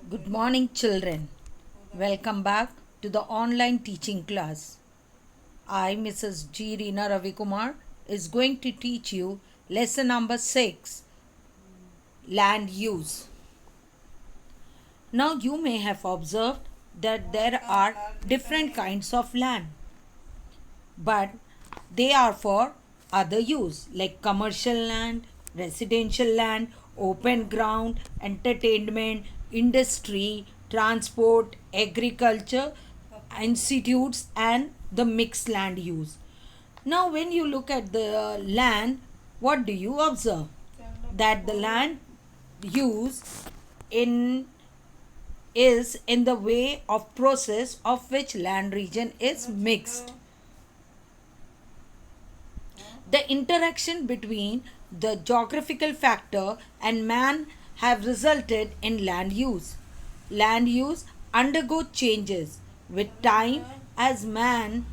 Good morning, children. Welcome back to the online teaching class. I, Mrs. G. Reena Ravikumar, is going to teach you lesson number 6, land use. Now, you may have observed that there are different kinds of land, but they are for other use like commercial land, residential land, open ground, entertainment, industry, transport, agriculture, institutes, and the mixed land use. Now, when you look at the land, what do you observe? That the land use in is in the way of process of which land region is mixed. The interaction between the geographical factor and man have resulted in land use. Land use undergo changes with time as man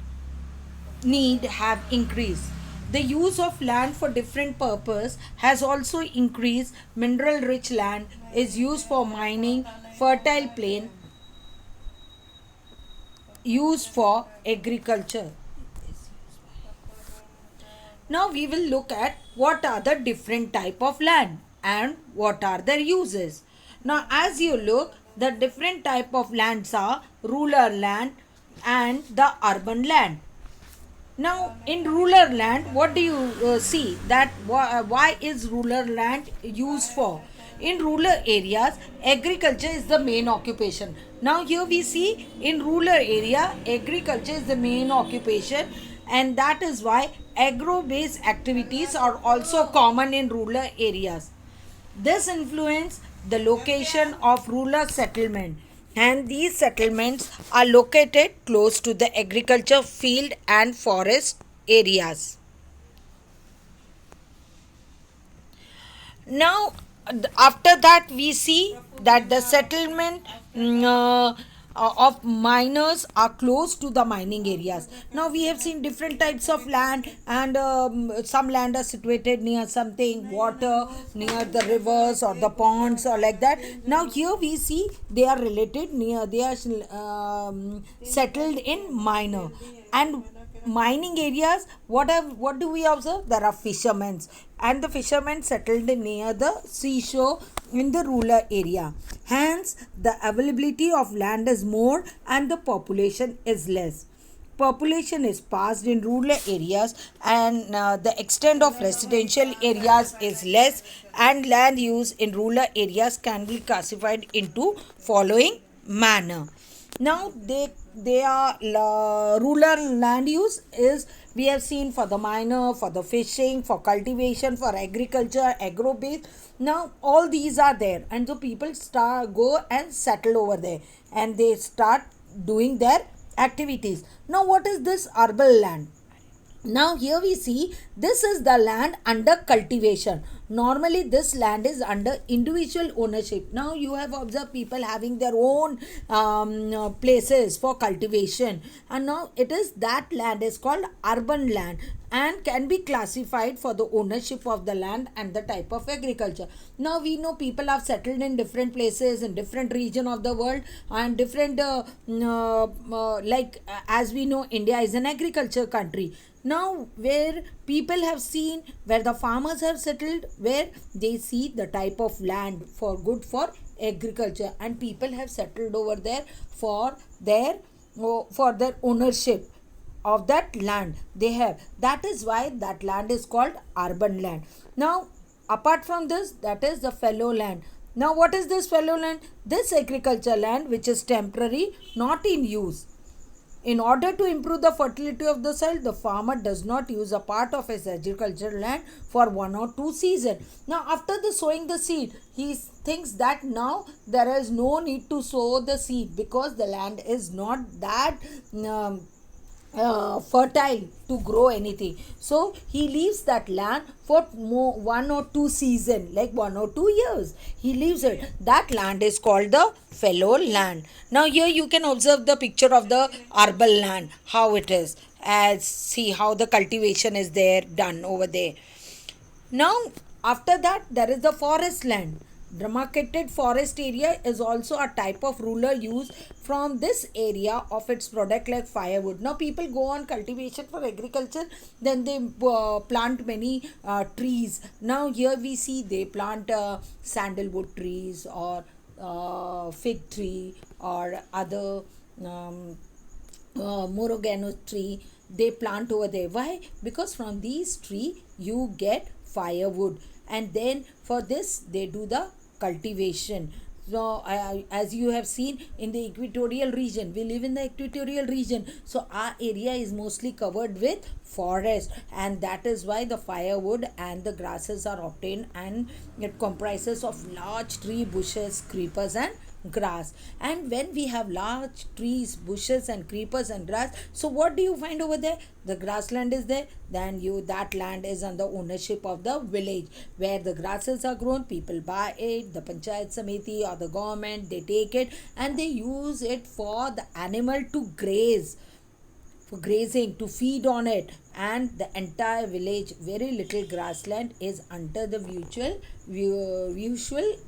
need have increased. The use of land for different purpose has also increased. Mineral rich land is used for mining, fertile plain used for agriculture. Now we will look at what are the different type of land and what are their uses. Now as you look, the different type of lands are rural land and the urban land. Now in rural land, what do you see that why is rural land used for? In rural areas, agriculture is the main occupation. Now here we see in rural area, agriculture is the main occupation, and that is why agro-based activities are also common in rural areas. This influence the location of rural settlement, and these settlements are located close to the agriculture field and forest areas. Now after that we see that the settlement of miners are close to the mining areas. Now we have seen different types of land, and some land are situated near something water, near the rivers or the ponds or like that. Now here we see they are related near, they are settled in minor and mining areas. What do we observe? There are fishermen, and the fishermen settled near the seashore in the rural area. Hence the availability of land is more and the population is less. Population is passed in rural areas, and the extent of residential areas is less, and land use in rural areas can be classified into following manner. Now they are rural land use is, we have seen, for the miner, for the fishing, for cultivation, for agriculture, agro base. Now all these are there, and so people start go and settle over there, and they start doing their activities. Now what is this urban land? Now here we see this is the land under cultivation. Normally this land is under individual ownership. Now you have observed people having their own places for cultivation, and now it is that land is called urban land and can be classified for the ownership of the land and the type of agriculture. Now we know people have settled in different places in different region of the world, and different as we know, India is an agriculture country. Now where people have seen, where the farmers have settled, where they see the type of land for good for agriculture, and people have settled over there for their ownership of that land they have. That is why that land is called urban land. Now apart from this, that is the fallow land. Now what is this fallow land? This agriculture land which is temporary, not in use. In order to improve the fertility of the soil, the farmer does not use a part of his agricultural land for 1 or 2 seasons. Now, after the sowing the seed, he thinks that now there is no need to sow the seed because the land is not that fertile to grow anything. So he leaves that land for 1 or 2 seasons, like 1 or 2 years. He leaves it. That land is called the fallow land. Now here you can observe the picture of the urban land, how it is. As see how the cultivation is there done over there. Now after that there is the forest land. Demarcated forest area is also a type of ruler used from this area of its product like firewood. Now people go on cultivation for agriculture, then they plant many trees. Now here we see they plant sandalwood trees or fig tree or other morogano tree they plant over there. Why? Because from these tree you get firewood, and then for this they do the cultivation. So as you have seen in the equatorial region, we live in the equatorial region, so our area is mostly covered with forest, and that is why the firewood and the grasses are obtained, and it comprises of large tree bushes, creepers and grass. And when we have large trees, bushes and creepers and grass, so what do you find over there? The grassland is there, then you that land is under ownership of the village where the grasses are grown. People buy it, the panchayat samiti or the government, they take it and they use it for the animal to graze, for grazing, to feed on it, and the entire village, very little grassland is under the mutual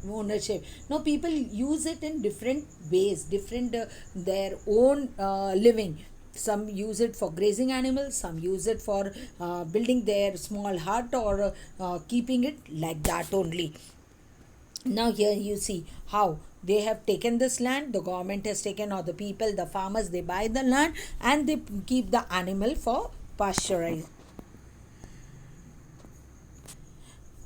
ownership. Now people use it in different ways, different their own living. Some use it for grazing animals, some use it for building their small hut or keeping it like that only. Now here you see how they have taken this land, the government has taken, or the people, the farmers, they buy the land and they keep the animal for pasteurize.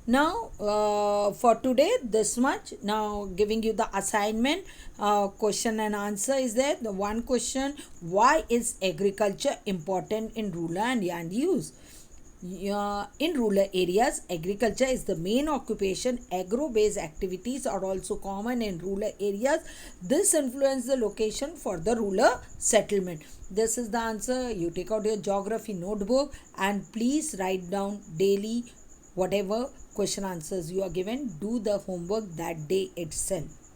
Now for today this much. Now giving you the assignment, question and answer is there. The one question: why is agriculture important in rural and land use? In rural areas, agriculture is the main occupation. Agro-based activities are also common in rural areas. This influences the location for the rural settlement. This is the answer. You take out your geography notebook and please write down daily whatever question answers you are given. Do the homework that day itself.